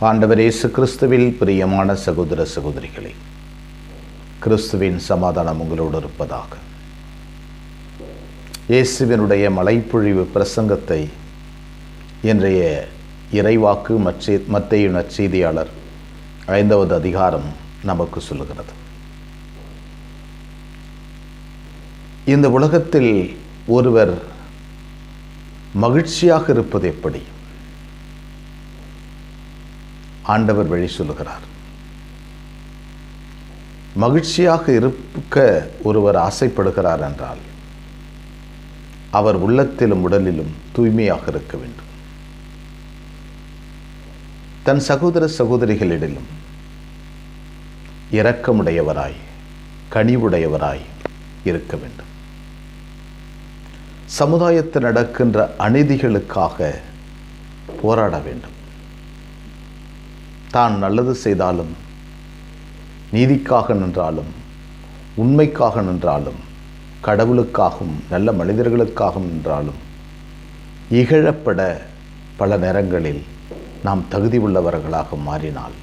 ஆண்டவர் இயேசு கிறிஸ்துவில் பிரியமான சகோதர சகோதரிகளே, கிறிஸ்துவின் சமாதானம் உங்களோடு இருப்பதாக. இயேசுவினுடைய மலைப்பொழிவு பிரசங்கத்தை இன்றைய இறைவாக்கு மத்தேயு நற்செய்தியாளர் 5வது அதிகாரம் நமக்கு சொல்லுகிறது. இந்த உலகத்தில் ஒருவர் மகிழ்ச்சியாக இருப்பது எப்படி? ஆண்டவர் வழி சொல்லுகிறார். மகிழ்ச்சியாக இருக்க ஒருவர் ஆசைப்படுகிறார் என்றால் அவர் உள்ளத்திலும் உடலிலும் தூய்மையாக இருக்க வேண்டும். தன் சகோதர சகோதரிகளிடம் இரக்கமுடையவராய் கனிவுடையவராய் இருக்க வேண்டும். சமுதாயத்தில் நடக்கின்ற அநீதிகளுக்காக போராட வேண்டும். தான் நல்லது செய்தாலும், நீதிக்காக நின்றாலும், உண்மைக்காக நின்றாலும், கடவுளுக்காகவும் நல்ல மனிதர்களுக்காகவும் நின்றாலும் இகழப்பட பல நேரங்களில் நாம் தகுதி உள்ளவர்களாக மாறினால்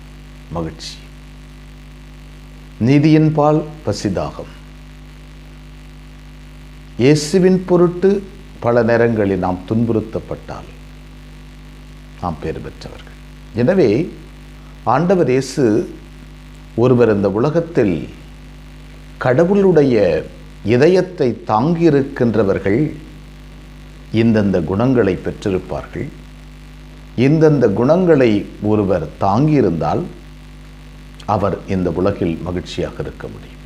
மகிழ்ச்சி. நீதியின்பால் பசிதாகம். இயேசுவின் பொருட்டு பல நேரங்களில் நாம் துன்புறுத்தப்பட்டால் நாம் பேறு பெற்றவர்கள். எனவே ஆண்டவர் இயேசு ஒருவர் இந்த உலகத்தில் கடவுளுடைய இதயத்தை தாங்கியிருக்கின்றவர்கள் இந்தந்த குணங்களை பெற்றிருப்பார்கள். இந்தந்த குணங்களை ஒருவர் தாங்கியிருந்தால் அவர் இந்த உலகில் மகிழ்ச்சியாக இருக்க முடியும்.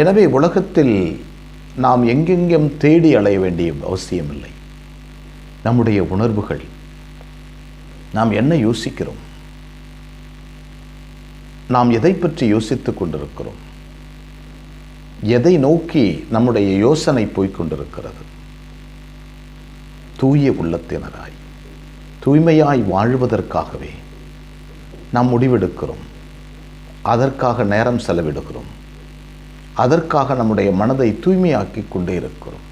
எனவே உலகத்தில் நாம் எங்கெங்கும் தேடி அலைய வேண்டிய அவசியமில்லை. நம்முடைய உணர்வுகள், நாம் என்ன யோசிக்கிறோம், நாம் எதை பற்றி யோசித்துக் கொண்டிருக்கிறோம், எதை நோக்கி நம்முடைய யோசனை போய்கொண்டிருக்கிறது? தூய உள்ளத்தினராய் தூய்மையாய் வாழ்வதற்காகவே நாம் முடிவெடுக்கிறோம். அதற்காக நேரம் செலவிடுகிறோம். அதற்காக நம்முடைய மனதை தூய்மையாக்கி கொண்டே இருக்கிறோம்.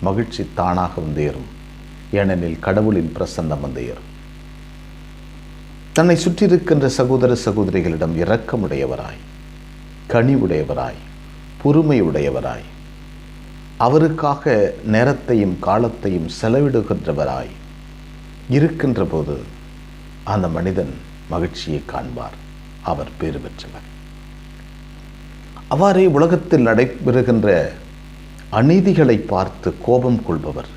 மகிழ்ச்சி தானாக வந்தேறும். ஏனெனில் கடவுளின் பிரசன்னம் வந்தேறும். தன்னை சுற்றியிருக்கின்ற சகோதர சகோதரிகளிடம் இரக்கமுடையவராய் கனிவுடையவராய் பொறுமையுடையவராய் அவருக்காக நேரத்தையும் காலத்தையும் செலவிடுகின்றவராய் இருக்கின்ற போது அந்த மனிதன் மகிழ்ச்சியை காண்பார். அவர் பேறு பெற்றவர். அவ்வாறே உலகத்தில் நடைபெறுகின்ற அநீதிகளை பார்த்து கோபம் கொள்பவர்,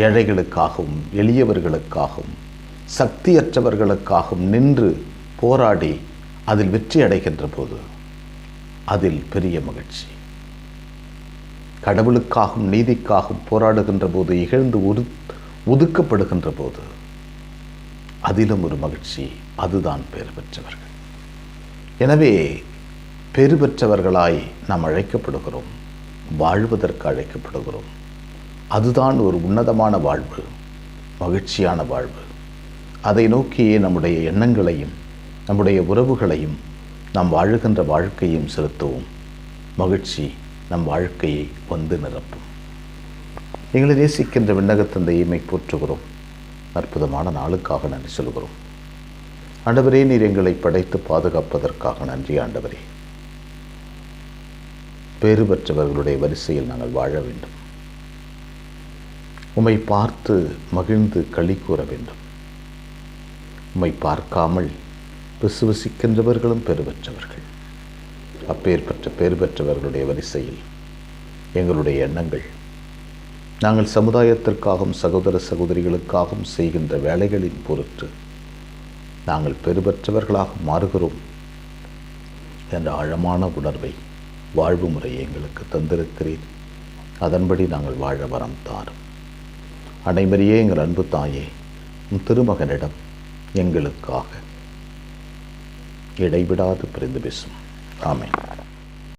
ஏழைகளுக்காகவும் எளியவர்களுக்காகவும் சக்தியற்றவர்களுக்காகவும் நின்று போராடி அதில் வெற்றி அடைகின்ற போது அதில் பெரிய மகிழ்ச்சி. கடவுளுக்காகவும் நீதிக்காகவும் போராடுகின்ற போது இகழ்ந்து ஒதுக்கப்படுகின்ற போது அதிலும் ஒரு மகிழ்ச்சி. அதுதான் பேறு பெற்றவர்கள். எனவே பேறு பெற்றவர்களாய் நாம் அழைக்கப்படுகிறோம். வாழ்வதற்கு அழைக்கப்படுகிறோம். அதுதான் ஒரு உன்னதமான வாழ்வு, மகிழ்ச்சியான வாழ்வு. அதை நோக்கியே நம்முடைய எண்ணங்களையும் நம்முடைய உறவுகளையும் நாம் வாழுகின்ற வாழ்க்கையும் செலுத்துவோம். மகிழ்ச்சி நம் வாழ்க்கையை வந்து நிரப்பும். எங்களை நேசிக்கின்ற விண்ணகத்தந்தையை போற்றுகிறோம். அற்புதமான நாளுக்காக நன்றி சொல்கிறோம். ஆண்டவரே, நீர் எங்களை படைத்து பாதுகாப்பதற்காக நன்றி. ஆண்டவரே, பேறு பெற்றவர்களுடைய வரிசையில் நாங்கள் வாழ வேண்டும். உம்மை பார்த்து மகிழ்ந்து களி கூற வேண்டும். உம்மை பார்க்காமல் விசுவசிக்கின்றவர்களும் பேறு பெற்றவர்கள். அப்பேற்பட்ட பேறு பெற்றவர்களுடைய வரிசையில் எங்களுடைய எண்ணங்கள், நாங்கள் சமுதாயத்திற்காகவும் சகோதர சகோதரிகளுக்காகவும் செய்கின்ற வேலைகளின் பொருட்டு நாங்கள் பேறு பெற்றவர்களாக மாறுகிறோம் என்ற ஆழமான உணர்வை, வாழ்வு முறையை எங்களுக்கு தந்திருக்கிறீர். அதன்படி நாங்கள் வாழ வரம் தாரும். அனைவரையே எங்கள் அன்பு தாயே, உம் திருமகனிடம் எங்களுக்காக இடைவிடாது பிரிந்து பேசும். ஆமென்.